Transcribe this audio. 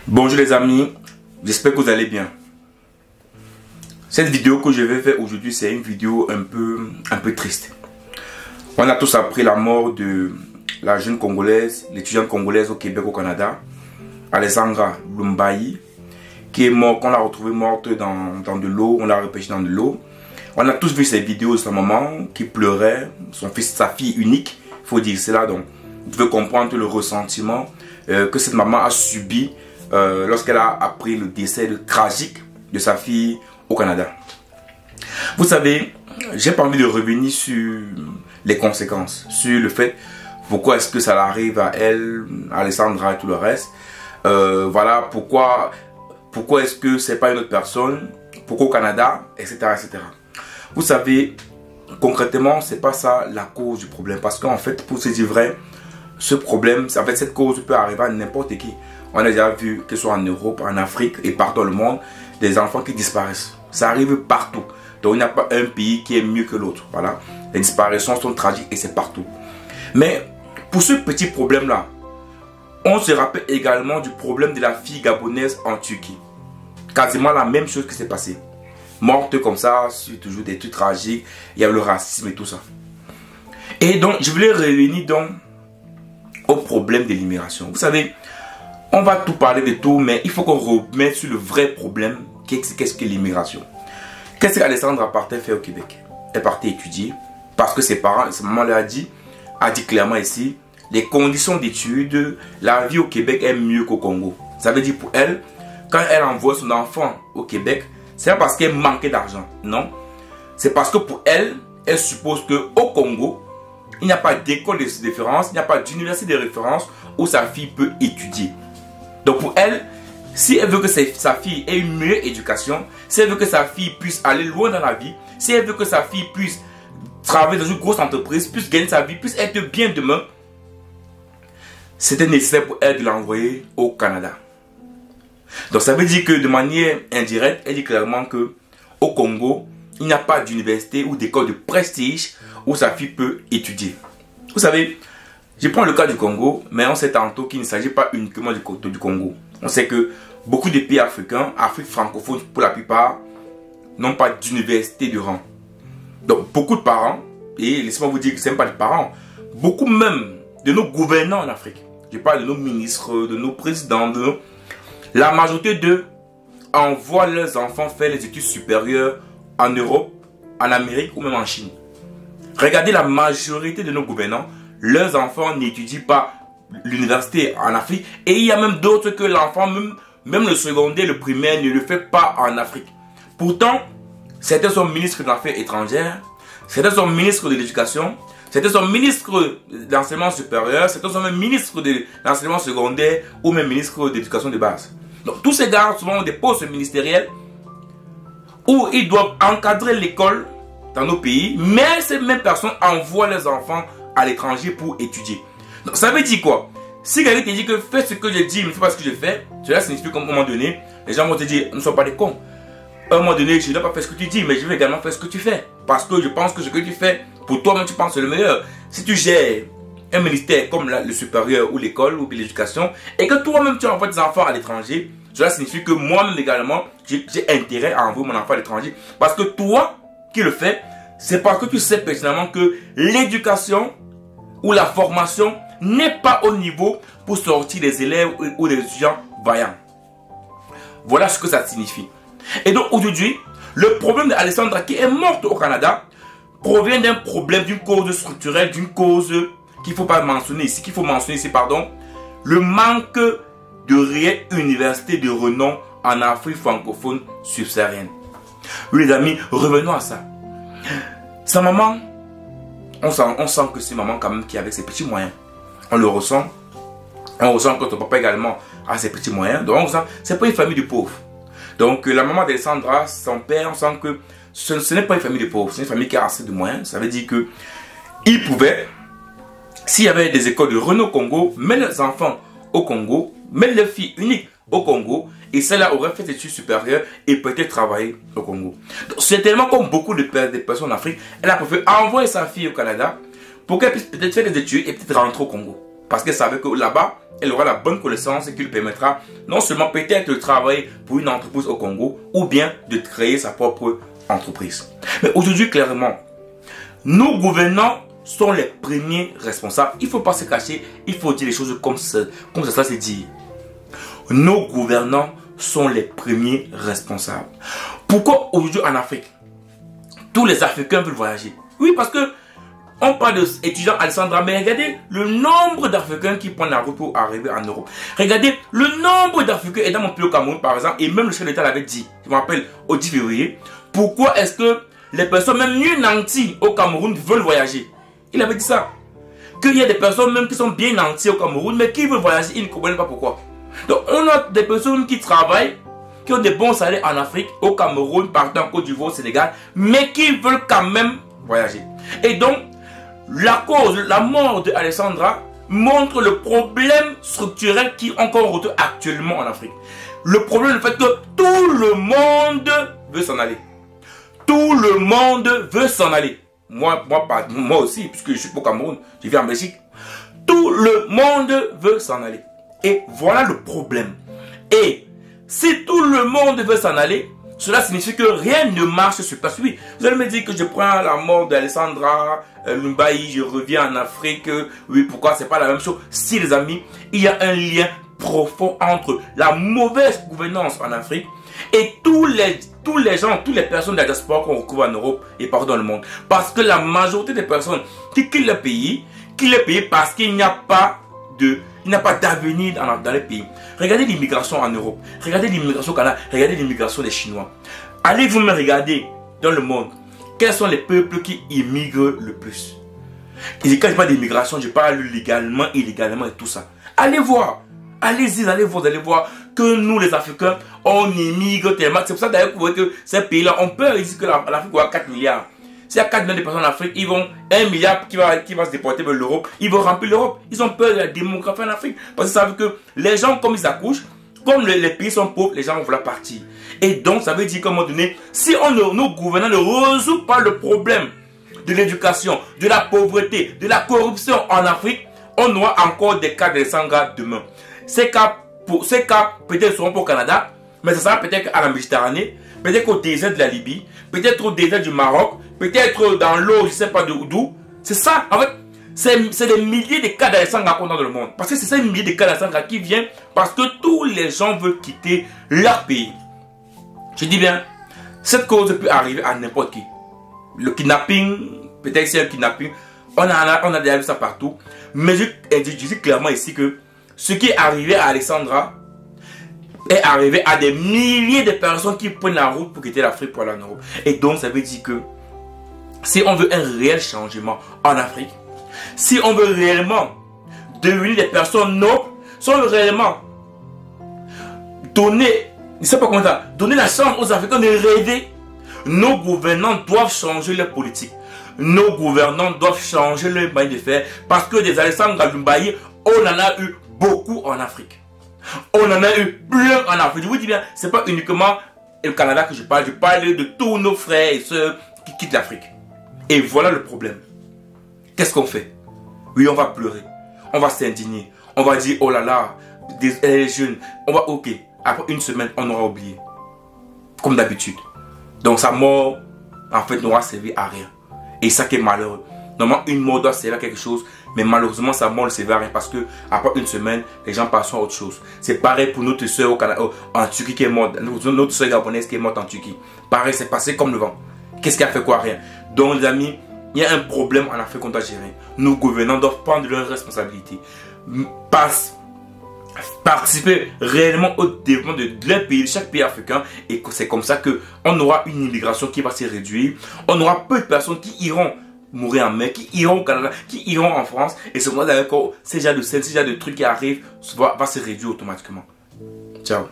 Bonjour les amis, j'espère que vous allez bien. Cette vidéo que je vais faire aujourd'hui, c'est une vidéo un peu triste. On a tous appris la mort de la jeune Congolaise, l'étudiante congolaise au Québec, au Canada, Alessandra Blumbayi, qui est morte, qu'on l'a retrouvée morte dans de l'eau, on l'a repêchée dans de l'eau. On a tous vu ces vidéos de sa maman qui pleurait, son fils, sa fille unique, il faut dire cela, donc vous pouvez comprendre le ressentiment que cette maman a subi lorsqu'elle a appris le décès tragique de sa fille au Canada. Vous savez, j'ai pas envie de revenir sur les conséquences, sur le fait pourquoi est-ce que ça arrive à elle, à Alessandra et tout le reste. Voilà, pourquoi est-ce que c'est pas une autre personne, pourquoi au Canada, etc. etc. Vous savez, concrètement, c'est pas ça la cause du problème. Parce qu'en fait, pour se dire vrai, ce problème, en fait, cette cause peut arriver à n'importe qui. On a déjà vu, que ce soit en Europe, en Afrique et partout dans le monde, des enfants qui disparaissent. Ça arrive partout. Donc il n'y a pas un pays qui est mieux que l'autre. Voilà. Les disparitions sont tragiques et c'est partout. Mais pour ce petit problème-là, on se rappelle également du problème de la fille gabonaise en Turquie. Quasiment la même chose qui s'est passée. Morte comme ça, c'est toujours des trucs tragiques. Il y a le racisme et tout ça. Et donc, je voulais revenir donc au problème de l'immigration. Vous savez, on va tout parler de tout, mais il faut qu'on remette sur le vrai problème. Qu'est-ce que l'immigration? Qu'est-ce qu'Alessandra partait faire au Québec? Elle partait étudier parce que ses parents, sa maman a dit clairement ici, les conditions d'études, la vie au Québec est mieux qu'au Congo. Ça veut dire pour elle, quand elle envoie son enfant au Québec, c'est pas parce qu'elle manquait d'argent, non. C'est parce que pour elle, elle suppose qu'au Congo, il n'y a pas d'école de référence, il n'y a pas d'université de référence où sa fille peut étudier. Donc pour elle, si elle veut que sa fille ait une meilleure éducation, si elle veut que sa fille puisse aller loin dans la vie, si elle veut que sa fille puisse travailler dans une grosse entreprise, puisse gagner sa vie, puisse être bien demain, c'était nécessaire pour elle de l'envoyer au Canada. Donc ça veut dire que de manière indirecte, elle dit clairement que au Congo, il n'y a pas d'université ou d'école de prestige où sa fille peut étudier. Vous savez, je prends le cas du Congo, mais on sait tantôt qu'il ne s'agit pas uniquement du Congo. On sait que beaucoup de pays africains, Afrique francophone pour la plupart, n'ont pas d'université de rang. Donc beaucoup de parents, et laissez-moi vous dire que ce n'est pas des parents, beaucoup même de nos gouvernants en Afrique, je parle de nos ministres, de nos présidents, la majorité d'eux envoient leurs enfants faire les études supérieures en Europe, en Amérique ou même en Chine. Regardez la majorité de nos gouvernants, leurs enfants n'étudient pas l'université en Afrique. Et il y a même d'autres que l'enfant, même le secondaire, le primaire, ne le fait pas en Afrique. Pourtant, certains sont ministres de l'Affaires étrangères, certains sont ministres de l'Éducation, certains sont ministres de l'enseignement supérieur, certains sont même ministres de l'enseignement secondaire ou même ministres de l'éducation de base. Donc tous ces gars souvent ont des postes ministériels où ils doivent encadrer l'école dans nos pays, mais ces mêmes personnes envoient leurs enfants à l'étranger pour étudier. Donc ça veut dire quoi? Si quelqu'un te dit que fais ce que je dis, mais ne fais pas ce que je fais, cela signifie qu'à un moment donné, les gens vont te dire, ne sois pas des cons. À un moment donné, je ne dois pas faire ce que tu dis, mais je vais également faire ce que tu fais. Parce que je pense que ce que tu fais, pour toi-même, tu penses que c'est le meilleur. Si tu gères un ministère comme le supérieur ou l'école ou l'éducation, et que toi-même tu envoies tes enfants à l'étranger, cela signifie que moi-même également, j'ai intérêt à envoyer mon enfant à l'étranger. Parce que toi qui le fais, c'est parce que tu sais pertinemment que l'éducation ou la formation n'est pas au niveau pour sortir des élèves ou des étudiants vaillants. Voilà ce que ça signifie. Et donc aujourd'hui, le problème d'Alessandra qui est morte au Canada provient d'un problème, d'une cause structurelle, d'une cause qu'il ne faut pas mentionner ici, pardon, le manque de réelle université de renom en Afrique francophone subsaharienne. Oui les amis, revenons à ça. Sa maman, on sent que c'est maman quand même qui est avec ses petits moyens. On le ressent. On ressent que ton papa également a ses petits moyens. Donc on ressent, c'est pas une famille de pauvres. Donc la maman d'Alessandra, son père, on sent que ce n'est pas une famille de pauvres. C'est une famille qui a assez de moyens. Ça veut dire que ils pouvaient, s'il y avait des écoles de renom au Congo, mettre leurs enfants au Congo, mettre leurs filles uniques au Congo, et celle-là aurait fait des études supérieures et peut-être travailler au Congo. C'est tellement comme beaucoup de personnes en Afrique, elle a préféré envoyer sa fille au Canada pour qu'elle puisse peut-être faire des études et peut-être rentrer au Congo. Parce qu'elle savait que là-bas, elle aura la bonne connaissance qui lui permettra non seulement peut-être de travailler pour une entreprise au Congo ou bien de créer sa propre entreprise. Mais aujourd'hui, clairement, nos gouvernants sont les premiers responsables. Il ne faut pas se cacher, il faut dire les choses comme ça se dit. Nos gouvernants sont les premiers responsables. Pourquoi aujourd'hui en Afrique, tous les Africains veulent voyager? Oui, parce que on parle d'étudiants Alessandra, mais regardez le nombre d'Africains qui prennent la route pour arriver en Europe. Regardez le nombre d'Africains, et dans mon pays au Cameroun par exemple, et même le chef de l'État l'avait dit, je me rappelle, au 10 février, pourquoi est-ce que les personnes même mieux nanties au Cameroun veulent voyager? Il avait dit ça. Qu'il y a des personnes même qui sont bien nanties au Cameroun, mais qui veulent voyager, ils ne comprennent pas pourquoi. Donc on a des personnes qui travaillent, qui ont des bons salaires en Afrique, au Cameroun, partout en Côte d'Ivoire, au Sénégal, mais qui veulent quand même voyager. Et donc, la mort de Alessandra montre le problème structurel qui encore retrouve actuellement en Afrique. Le problème, le fait que tout le monde veut s'en aller. Tout le monde veut s'en aller. Moi aussi, puisque je suis au Cameroun, je vis en Belgique. Tout le monde veut s'en aller. Et voilà le problème. Et si tout le monde veut s'en aller, cela signifie que rien ne marche sur place. Oui, vous allez me dire que je prends la mort d'Alessandra Lumbayi, je reviens en Afrique. Oui, pourquoi c'est pas la même chose? Si les amis, il y a un lien profond entre la mauvaise gouvernance en Afrique et tous les gens, toutes les personnes de la diaspora qu'on retrouve en Europe et partout dans le monde. Parce que la majorité des personnes qui quittent le pays parce qu'il n'y a pas d'avenir dans les pays. Regardez l'immigration en Europe, regardez l'immigration au Canada, regardez l'immigration des Chinois. Allez vous-même regarder dans le monde, quels sont les peuples qui immigrent le plus. Et quand je parle d'immigration, je parle légalement, illégalement et tout ça. Allez voir, allez-y, allez voir que nous les Africains, on immigre tellement. C'est pour ça d'ailleurs que vous voyez que ces pays-là, on peut dire que l'Afrique va 4 milliards. S'il y a 4 millions de personnes en Afrique, ils vont 1 milliard qui va se déporter vers l'Europe. Ils vont remplir l'Europe. Ils ont peur de la démographie en Afrique. Parce qu'ils savent que les gens, comme ils accouchent, comme les pays sont pauvres, les gens vont vouloir partir. Et donc, ça veut dire qu'à un moment donné, si nos gouvernants ne résolvent pas le problème de l'éducation, de la pauvreté, de la corruption en Afrique, on aura encore des cas de Sangha demain. Ces cas peut-être seront pour le Canada, mais ça sera peut-être à la Méditerranée, peut-être au désert de la Libye, peut-être au désert du Maroc, peut-être dans l'eau, je ne sais pas d'où. C'est ça, en fait, c'est des milliers de cas d'Alessandra qu'on a dans le monde. Parce que c'est ces milliers de cas d'Alessandra qui viennent parce que tous les gens veulent quitter leur pays. Je dis bien, cette cause peut arriver à n'importe qui. Le kidnapping, peut-être c'est un kidnapping, on a déjà vu ça partout. Mais je dis clairement ici que ce qui est arrivé à Alessandra est arrivé à des milliers de personnes qui prennent la route pour quitter l'Afrique pour aller en Europe. Et donc ça veut dire que si on veut un réel changement en Afrique, si on veut réellement devenir des personnes nobles, si on veut réellement donner la chance aux Africains de rêver, nos gouvernants doivent changer leur politique. Nos gouvernants doivent changer leur manière de faire parce que des Alessandra Lumbayi, on en a eu beaucoup en Afrique. On en a eu plein en Afrique. Je vous dis bien, ce n'est pas uniquement le Canada que je parle de tous nos frères et sœurs qui quittent l'Afrique. Et voilà le problème. Qu'est-ce qu'on fait? Oui, on va pleurer. On va s'indigner. On va dire, oh là là, les jeunes. Ok. Après une semaine, on aura oublié. Comme d'habitude. Donc sa mort, en fait, n'aura servi à rien. Et ça qui est malheureux. Normalement, une mort doit servir à quelque chose. Mais malheureusement, sa mort ne servait à rien. Parce que après une semaine, les gens passent à autre chose. C'est pareil pour notre soeur au Canada, en Turquie qui est morte. Notre soeur gabonaise qui est morte en Turquie. Pareil, c'est passé comme le vent. Qu'est-ce qui a fait quoi? Rien. Donc les amis, il y a un problème en Afrique qu'on doit gérer. Nos gouvernants doivent prendre leurs responsabilités. Participer réellement au développement de leur pays, de chaque pays africain. Et c'est comme ça qu'on aura une immigration qui va se réduire. On aura peu de personnes qui iront mourir en mer, qui iront au Canada, qui iront en France. Et c'est comme ça que ces genre de trucs qui arrivent va se réduire automatiquement. Ciao.